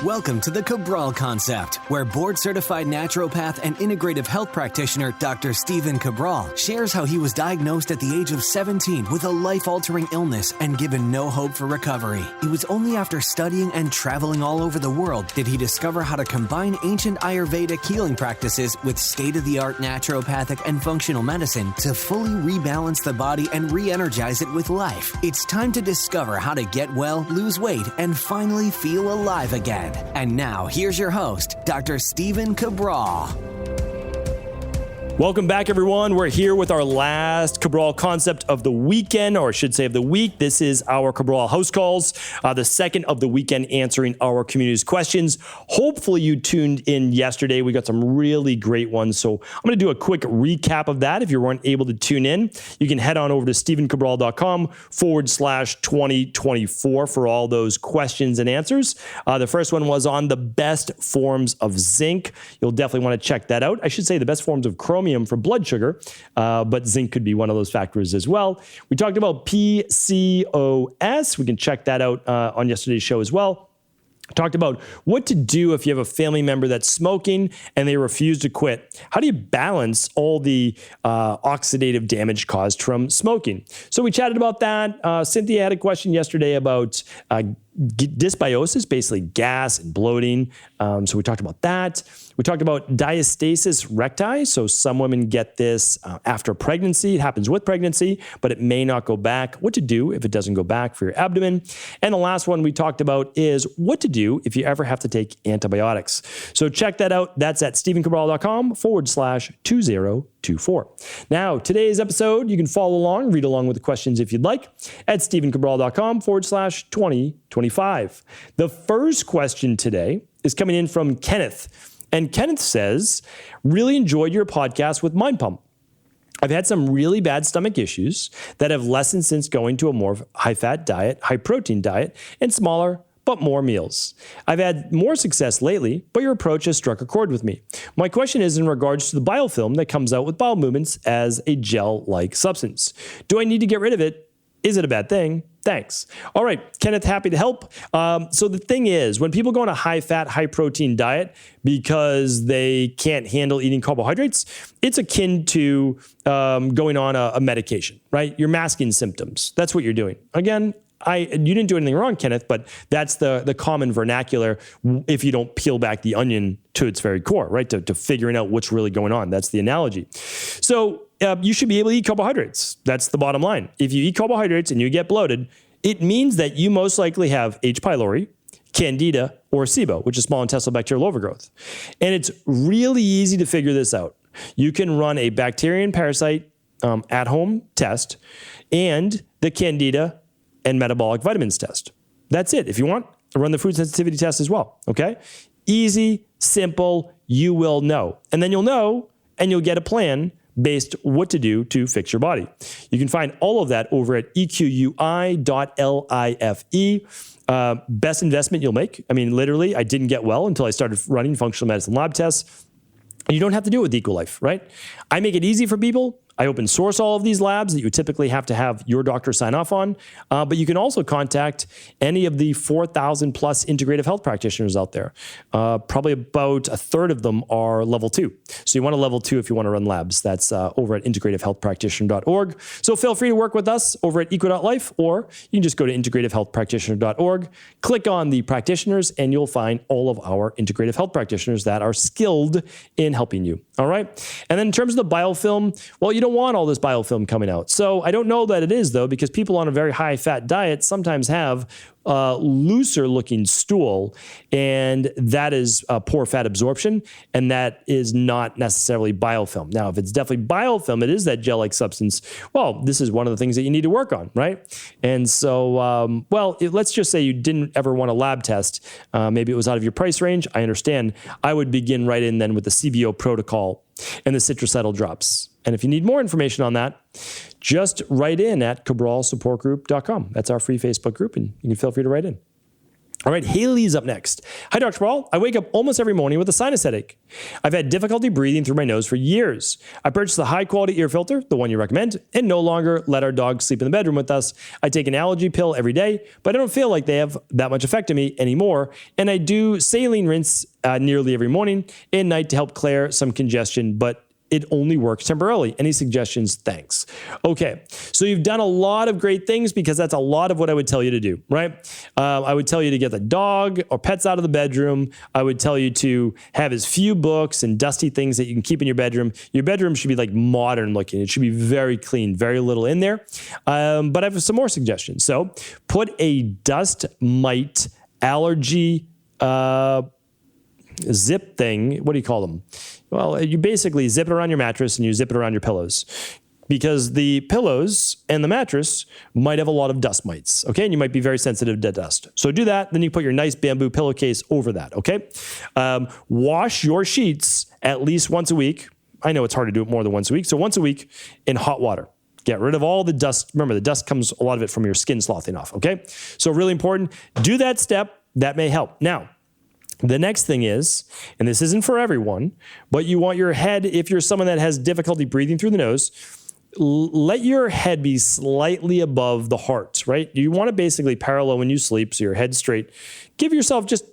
Welcome to the Cabral Concept, where board-certified naturopath and integrative health practitioner Dr. Stephen Cabral shares how he was diagnosed at the age of 17 with a life-altering illness and given no hope for recovery. It was only after studying and traveling all over the world did he discover how to combine ancient Ayurvedic healing practices with state-of-the-art naturopathic and functional medicine to fully rebalance the body and re-energize it with life. It's time to discover how to get well, lose weight, and finally feel alive again. And now, here's your host, Dr. Stephen Cabral. Welcome back, everyone. We're here with our last Cabral concept of the weekend, or I should say of the week. This is our Cabral HouseCalls, the second of the weekend answering our community's questions. Hopefully you tuned in yesterday. We got some really great ones. So I'm going to do a quick recap of that. If you weren't able to tune in, you can head on over to stephencabral.com/2024 for all those questions and answers. The first one was on the best forms of zinc. You'll definitely want to check that out. I should say the best forms of chromium for blood sugar, but zinc could be one of those factors as well. We talked about PCOS. We can check that out on yesterday's show as well. Talked about what to do if you have a family member that's smoking and they refuse to quit. How do you balance all the oxidative damage caused from smoking? So we chatted about that. Cynthia had a question yesterday about dysbiosis, basically gas and bloating. So we talked about that. We talked about diastasis recti. So some women get this after pregnancy. It happens with pregnancy, but it may not go back. What to do if it doesn't go back for your abdomen. And the last one we talked about is what to do if you ever have to take antibiotics. So check that out. That's at stephencabral.com/2024. Now, today's episode, you can follow along, read along with the questions if you'd like at stephencabral.com/2025. The first question today is coming in from Kenneth. And Kenneth says, really enjoyed your podcast with mindpump. I've had some really bad stomach issues that have lessened since going to a more high-fat diet, high-protein diet, and smaller but more meals. I've had more success lately, but your approach has struck a chord with me. My question is in regards to the BioFilm that comes out with bowel movements as a gel-like substance. Do I need to get rid of it? Is it a bad thing? Thanks. All right, Kenneth, happy to help. So the thing is, when people go on a high-fat, high-protein diet because they can't handle eating carbohydrates, it's akin to going on a medication, right? You're masking symptoms. That's what you're doing. Again, you didn't do anything wrong, Kenneth, but that's the common vernacular if you don't peel back the onion to its very core, right? To figuring out what's really going on. That's the analogy. So you should be able to eat carbohydrates. That's the bottom line. If you eat carbohydrates and you get bloated, it means that you most likely have H. pylori, Candida, or SIBO, which is small intestinal bacterial overgrowth. And it's really easy to figure this out. You can run a bacterium parasite at-home test and the Candida and metabolic vitamins test. That's it. If you want, run the food sensitivity test as well, okay? Easy, simple, you will know. And then you'll know and you'll get a plan based what to do to fix your body. You can find all of that over at equi.life. Best investment you'll make. I mean, literally, I didn't get well until I started running functional medicine lab tests. You don't have to do it with Equilife, right? I make it easy for people. I open source all of these labs that you typically have to have your doctor sign off on, but you can also contact any of the 4,000 plus integrative health practitioners out there. Probably about a third of them are level 2. So you want a level 2 if you want to run labs. That's over at integrativehealthpractitioner.org. So feel free to work with us over at equi.life, or you can just go to integrativehealthpractitioner.org, click on the practitioners, and you'll find all of our integrative health practitioners that are skilled in helping you. All right. And then in terms of the biofilm, well, you don't want all this biofilm coming out. So I don't know that it is, though, because people on a very high fat diet sometimes have looser looking stool, and that is poor fat absorption, and that is not necessarily biofilm. Now, if it's definitely biofilm, it is that gel-like substance. Well, this is one of the things that you need to work on, right? And so, let's just say you didn't ever want a lab test. Maybe it was out of your price range. I understand. I would begin right in then with the CBO protocol and the citracetyl drops. And if you need more information on that, just write in at cabralsupportgroup.com. That's our free Facebook group, and you can feel free to write in. All right, Hayley's up next. Hi, Dr. Cabral. I wake up almost every morning with a sinus headache. I've had difficulty breathing through my nose for years. I purchased a high-quality ear filter, the one you recommend, and no longer let our dog sleep in the bedroom with us. I take an allergy pill every day, but I don't feel like they have that much effect on me anymore. And I do saline rinse nearly every morning and night to help clear some congestion, but it only works temporarily. Any suggestions? Thanks. Okay, so you've done a lot of great things because that's a lot of what I would tell you to do, right? I would tell you to get the dog or pets out of the bedroom. I would tell you to have as few books and dusty things that you can keep in your bedroom. Your bedroom should be like modern looking. It should be very clean, very little in there. But I have some more suggestions. So put a dust mite allergy zip thing. What do you call them? Well, you basically zip it around your mattress and you zip it around your pillows because the pillows and the mattress might have a lot of dust mites, okay? And you might be very sensitive to dust. So do that, then you put your nice bamboo pillowcase over that, okay? Wash your sheets at least once a week. I know it's hard to do it more than once a week. So once a week in hot water. Get rid of all the dust. Remember, the dust comes, a lot of it from your skin sloughing off, okay? So really important. Do that step. That may help. Now, the next thing is, and this isn't for everyone, but you want your head, if you're someone that has difficulty breathing through the nose, let your head be slightly above the heart, right? You want to basically parallel when you sleep, so your head's straight.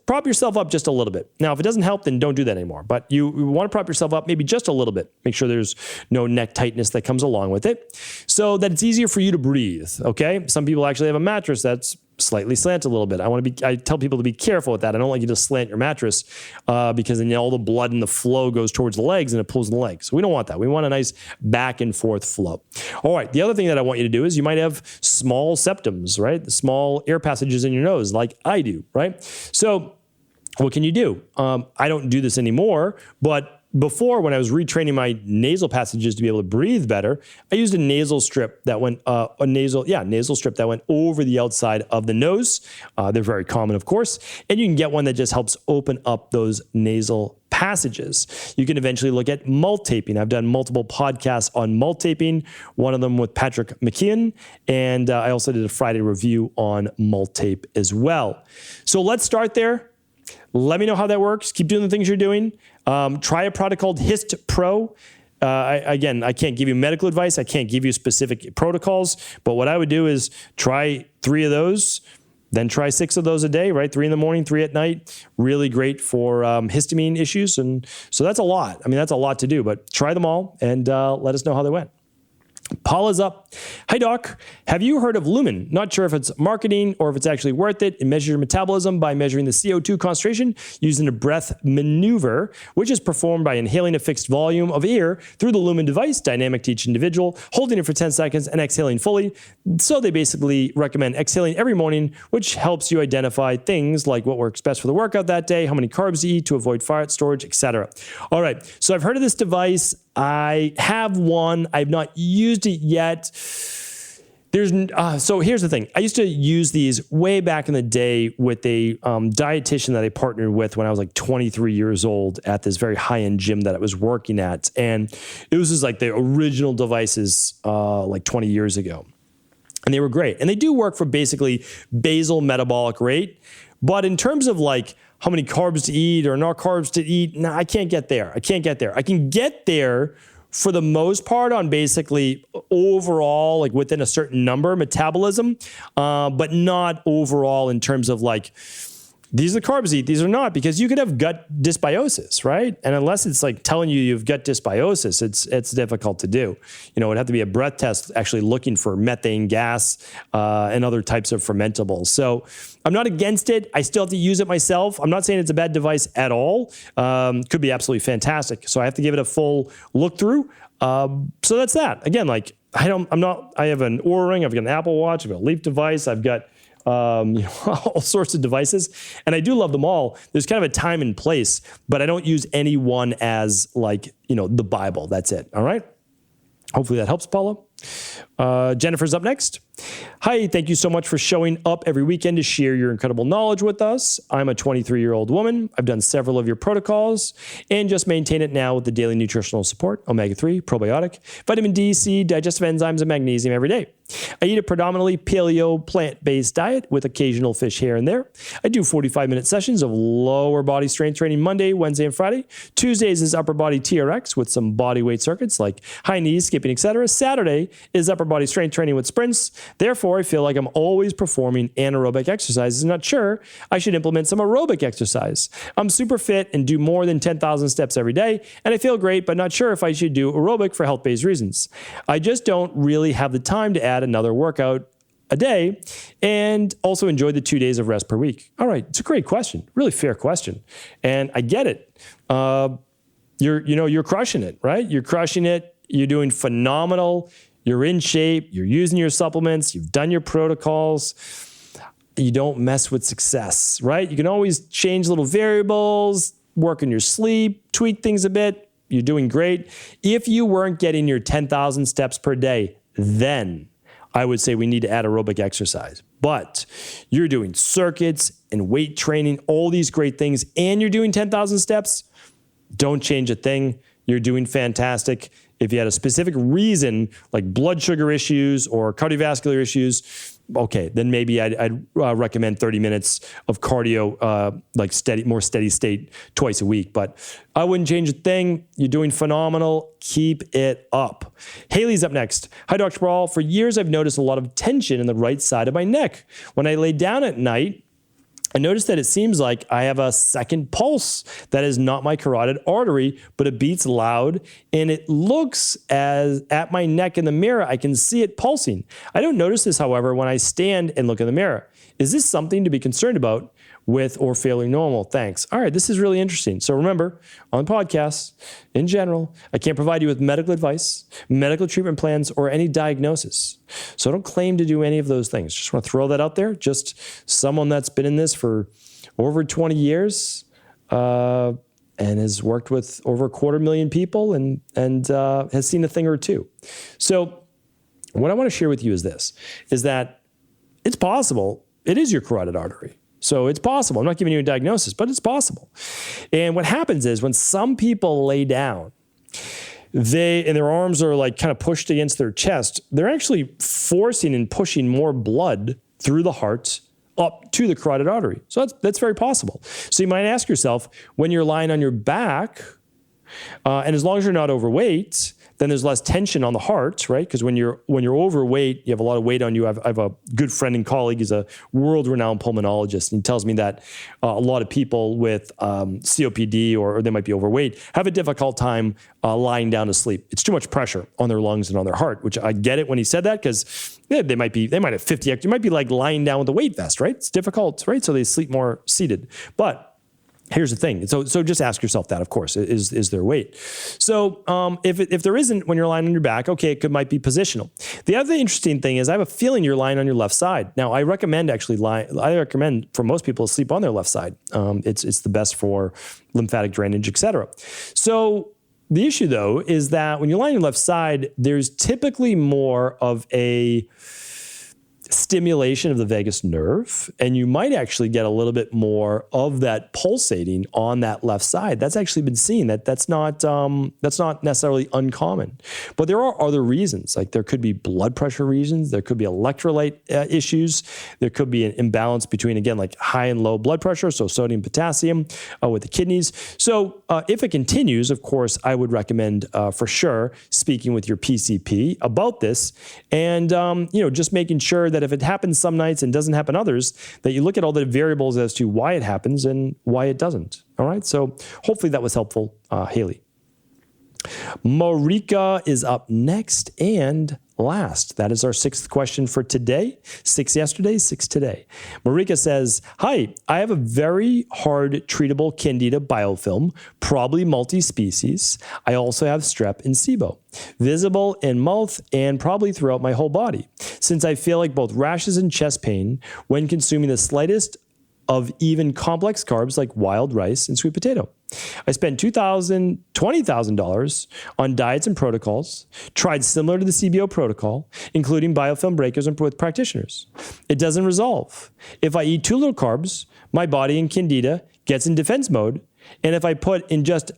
Prop yourself up just a little bit. Now, if it doesn't help, then don't do that anymore. But you want to prop yourself up maybe just a little bit. Make sure there's no neck tightness that comes along with it so that it's easier for you to breathe, okay? Some people actually have a mattress that's slightly slant a little bit. I tell people to be careful with that. I don't like you to slant your mattress because then all the blood and the flow goes towards the legs and it pulls the legs. So we don't want that. We want a nice back and forth flow. All right. The other thing that I want you to do is you might have small septums, right? The small air passages in your nose like I do, right? So what can you do? I don't do this anymore, but before, when I was retraining my nasal passages to be able to breathe better, I used a nasal strip that went nasal strip that went over the outside of the nose. They're very common, of course, and you can get one that just helps open up those nasal passages. You can eventually look at mult taping. I've done multiple podcasts on mult taping, one of them with Patrick McKeon, and I also did a Friday review on mult tape as well. So let's start there. Let me know how that works. Keep doing the things you're doing. Try a product called Hist Pro. I can't give you medical advice. I can't give you specific protocols. But what I would do is try 3 of those, then try 6 of those a day, right? 3 in the morning, 3 at night. Really great for histamine issues. And so that's a lot. I mean, that's a lot to do. But try them all and let us know how they went. Paula's up. Hi, Doc. Have you heard of Lumen? Not sure if it's marketing or if it's actually worth it. It measures your metabolism by measuring the CO2 concentration using a breath maneuver, which is performed by inhaling a fixed volume of air through the Lumen device, dynamic to each individual, holding it for 10 seconds and exhaling fully. So they basically recommend exhaling every morning, which helps you identify things like what works best for the workout that day, how many carbs to eat to avoid fat storage, etc. All right. So I've heard of this device. I have one. I've not used it yet. So here's the thing. I used to use these way back in the day with a dietitian that I partnered with when I was like 23 years old at this very high-end gym that I was working at. And it was just like the original devices like 20 years ago. And they were great. And they do work for basically basal metabolic rate. But in terms of like how many carbs to eat or not carbs to eat, no, I can't get there. I can get there for the most part on basically overall, like within a certain number metabolism, but not overall in terms of like, these are the carbs to eat, these are not, because you could have gut dysbiosis, right? And unless it's like telling you you've gut dysbiosis, it's difficult to do. You know, it'd have to be a breath test actually looking for methane gas and other types of fermentables. So I'm not against it. I still have to use it myself. I'm not saying it's a bad device at all. Could be absolutely fantastic. So I have to give it a full look through. So that's that. Again, like I have an Oura Ring, I've got an Apple Watch, I've got a Leaf device, I've got all sorts of devices. And I do love them all. There's kind of a time and place, but I don't use any one as like, the Bible. That's it. All right. Hopefully that helps, Paula. Jennifer's up next. Hi, thank you so much for showing up every weekend to share your incredible knowledge with us. I'm a 23-year-old woman. I've done several of your protocols and just maintain it now with the daily nutritional support, omega-3, probiotic, vitamin D, C, digestive enzymes, and magnesium every day. I eat a predominantly paleo plant-based diet with occasional fish here and there. I do 45-minute sessions of lower body strength training Monday, Wednesday, and Friday. Tuesdays is upper body TRX with some body weight circuits like high knees, skipping, etc. Saturday is upper body strength training with sprints. Therefore, I feel like I'm always performing anaerobic exercises. Not sure I should implement some aerobic exercise. I'm super fit and do more than 10,000 steps every day, and I feel great, but not sure if I should do aerobic for health-based reasons. I just don't really have the time to add another workout a day and also enjoy the 2 days of rest per week. All right, it's a great question, really fair question, and I get it. You're crushing it, right? You're crushing it. You're doing phenomenal. You're in shape, you're using your supplements, you've done your protocols, you don't mess with success, right? You can always change little variables, work on your sleep, tweak things a bit, you're doing great. If you weren't getting your 10,000 steps per day, then I would say we need to add aerobic exercise. But you're doing circuits and weight training, all these great things, and you're doing 10,000 steps, don't change a thing. You're doing fantastic. If you had a specific reason, like blood sugar issues or cardiovascular issues, okay, then maybe I'd recommend 30 minutes of cardio, like more steady state twice a week. But I wouldn't change a thing. You're doing phenomenal. Keep it up. Hayley's up next. Hi, Dr. Cabral. For years, I've noticed a lot of tension in the right side of my neck. When I lay down at night, I noticed that it seems like I have a second pulse that is not my carotid artery, but it beats loud, and it looks as at my neck in the mirror, I can see it pulsing. I don't notice this, however, when I stand and look in the mirror. Is this something to be concerned about with or feeling normal? Thanks. All right, this is really interesting. So remember, on podcasts, in general, I can't provide you with medical advice, medical treatment plans, or any diagnosis. So I don't claim to do any of those things. Just want to throw that out there. Just someone that's been in this for over 20 years and has worked with over 250,000 people and has seen a thing or two. So what I want to share with you is this, is that it's possible it is your carotid artery. So it's possible. I'm not giving you a diagnosis, but it's possible. And what happens is when some people lay down, and their arms are like kind of pushed against their chest, they're actually forcing and pushing more blood through the heart up to the carotid artery. So that's very possible. So you might ask yourself, when you're lying on your back, and as long as you're not overweight, then there's less tension on the heart, right? Because when you're overweight, you have a lot of weight on you. I have a good friend and colleague, he's a world-renowned pulmonologist, and he tells me that a lot of people with COPD or they might be overweight have a difficult time lying down to sleep. It's too much pressure on their lungs and on their heart, which I get it when he said that, because they might have 50. It might be like lying down with a weight vest, right? It's difficult, right? So they sleep more seated. But here's the thing. So just ask yourself that, of course, is there weight? So if there isn't when you're lying on your back, okay, might be positional. The other interesting thing is I have a feeling you're lying on your left side. Now, I recommend for most people to sleep on their left side. It's the best for lymphatic drainage, etc. So the issue, though, is that when you're lying on your left side, there's typically more of a stimulation of the vagus nerve, and you might actually get a little bit more of that pulsating on that left side. That's actually been seen. That's not necessarily uncommon. But there are other reasons. Like there could be blood pressure reasons. There could be electrolyte issues. There could be an imbalance between, again, like high and low blood pressure, so sodium, potassium with the kidneys. So if it continues, of course, I would recommend for sure speaking with your PCP about this, and just making sure that if it happens some nights and doesn't happen others, that you look at all the variables as to why it happens and why it doesn't. All right. So hopefully that was helpful, Hayley. Marika is up next and last. That is our 6th question for today. 6 yesterday, 6 today. Marika says, hi, I have a very hard treatable candida biofilm, probably multi-species. I also have strep and SIBO, visible in mouth and probably throughout my whole body. Since I feel like both rashes and chest pain when consuming the slightest of even complex carbs like wild rice and sweet potato. I spent $2,000, $20,000 on diets and protocols, tried similar to the CBO protocol, including biofilm breakers and with practitioners. It doesn't resolve. If I eat too little carbs, my body in candida gets in defense mode, and if I put in just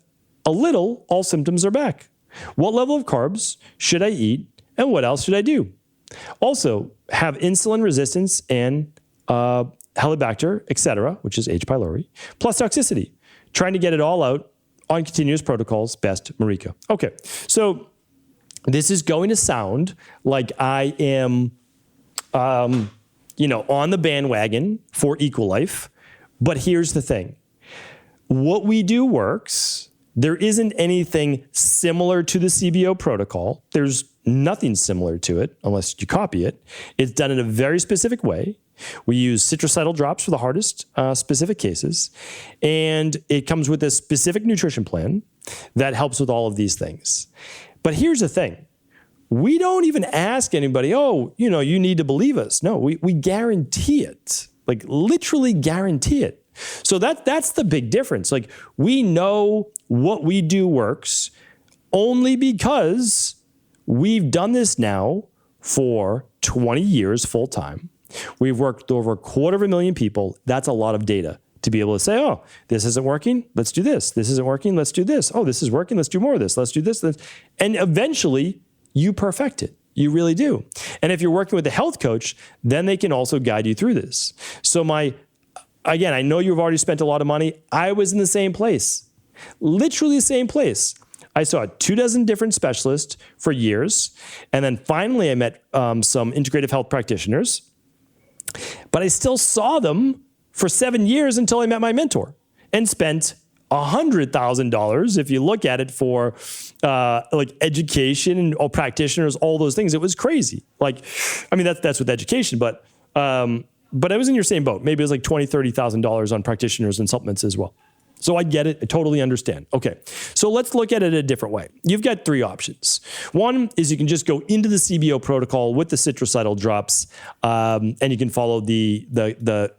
a little, all symptoms are back. What level of carbs should I eat, and what else should I do? Also, have insulin resistance and Helicobacter, etc., which is H. pylori, plus toxicity. Trying to get it all out on continuous protocols, best Marika. Okay, so this is going to sound like I am, on the bandwagon for Equilife, but here's the thing. What we do works. There isn't anything similar to the CBO protocol. There's nothing similar to it unless you copy it. It's done in a very specific way. We use citricidal drops for the hardest specific cases. And it comes with a specific nutrition plan that helps with all of these things. But here's the thing. We don't even ask anybody, you need to believe us. No, we guarantee it, like literally guarantee it. So that's the big difference. Like we know what we do works only because we've done this now for 20 years full time. We've worked with over 250,000 people. That's a lot of data to be able to say, oh, this isn't working. Let's do this. This isn't working. Let's do this. Oh, this is working. Let's do more of this. Let's do this. And eventually you perfect it. You really do. And if you're working with a health coach, then they can also guide you through this. So again, I know you've already spent a lot of money. I was in the same place, literally the same place. I saw 24 different specialists for years. And then finally I met some integrative health practitioners, but I still saw them for 7 years until I met my mentor and spent $100,000 if you look at it for like education and all practitioners, all those things. It was crazy. That's with education, but I was in your same boat. Maybe it was like $20,000, $30,000 on practitioners and supplements as well. So I get it. I totally understand. Okay. So let's look at it a different way. You've got three options. One is you can just go into the CBO protocol with the citricidal drops, and you can follow the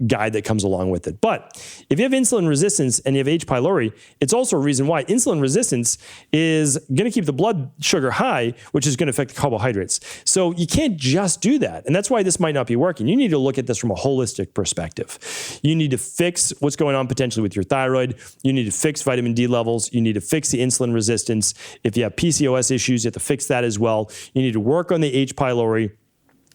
guide that comes along with it. But if you have insulin resistance and you have H. pylori, it's also a reason why insulin resistance is going to keep the blood sugar high, which is going to affect the carbohydrates. So you can't just do that. And that's why this might not be working. You need to look at this from a holistic perspective. You need to fix what's going on potentially with your thyroid. You need to fix vitamin D levels. You need to fix the insulin resistance. If you have PCOS issues, you have to fix that as well. You need to work on the H. pylori,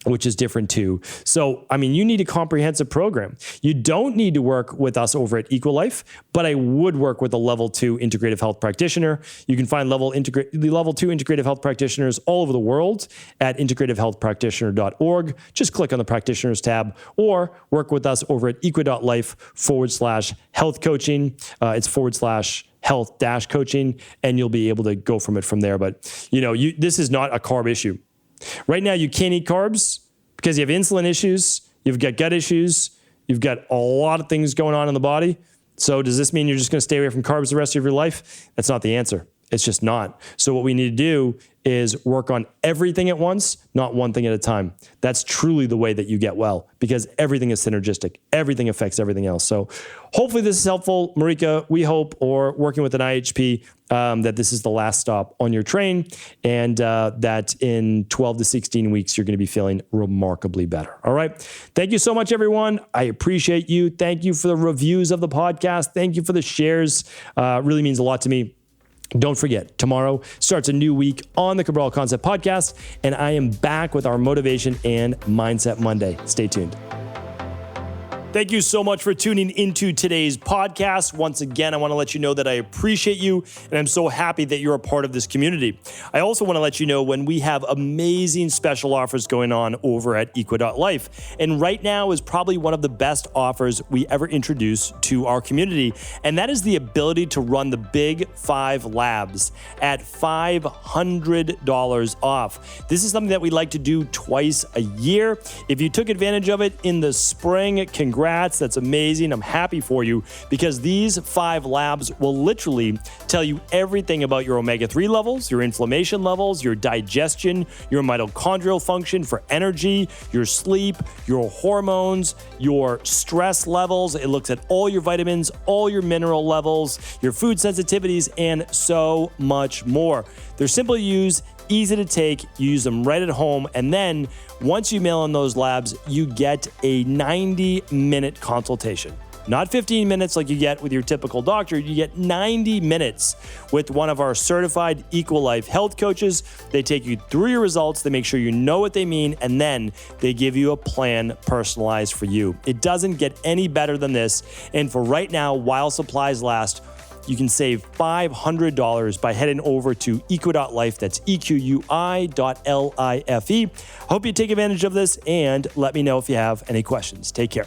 which is different too. So, you need a comprehensive program. You don't need to work with us over at Equilife, but I would work with a level 2 integrative health practitioner. You can find level 2 integrative health practitioners all over the world at integrativehealthpractitioner.org. Just click on the practitioners tab or work with us over at equi.life/health coaching. It's /health-coaching, and you'll be able to go from it from there. But this is not a carb issue. Right now, you can't eat carbs because you have insulin issues, you've got gut issues, you've got a lot of things going on in the body. So does this mean you're just going to stay away from carbs the rest of your life? That's not the answer. It's just not. So what we need to do is work on everything at once, not one thing at a time. That's truly the way that you get well, because everything is synergistic. Everything affects everything else. So hopefully this is helpful, Marika. We hope, or working with an IHP, that this is the last stop on your train, and that in 12 to 16 weeks, you're going to be feeling remarkably better. All right. Thank you so much, everyone. I appreciate you. Thank you for the reviews of the podcast. Thank you for the shares. Really means a lot to me. Don't forget, tomorrow starts a new week on the Cabral Concept Podcast, and I am back with our Motivation and Mindset Monday. Stay tuned. Thank you so much for tuning into today's podcast. Once again, I want to let you know that I appreciate you, and I'm so happy that you're a part of this community. I also want to let you know when we have amazing special offers going on over at equi.life. And right now is probably one of the best offers we ever introduced to our community, and that is the ability to run the Big 5 Labs at $500 off. This is something that we like to do twice a year. If you took advantage of it in the spring, congratulations. congrats. That's amazing. I'm happy for you because these 5 labs will literally tell you everything about your omega-3 levels, your inflammation levels, your digestion, your mitochondrial function for energy, your sleep, your hormones, your stress levels. It looks at all your vitamins, all your mineral levels, your food sensitivities, and so much more. They're simple to use, easy to take. You use them right at home. And then once you mail in those labs, you get a 90-minute consultation. Not 15 minutes like you get with your typical doctor. You get 90 minutes with one of our certified Equalife health coaches. They take you through your results. They make sure you know what they mean. And then they give you a plan personalized for you. It doesn't get any better than this. And for right now, while supplies last, you can save $500 by heading over to equi.life. That's EQUI.LIFE. Hope you take advantage of this and let me know if you have any questions. Take care.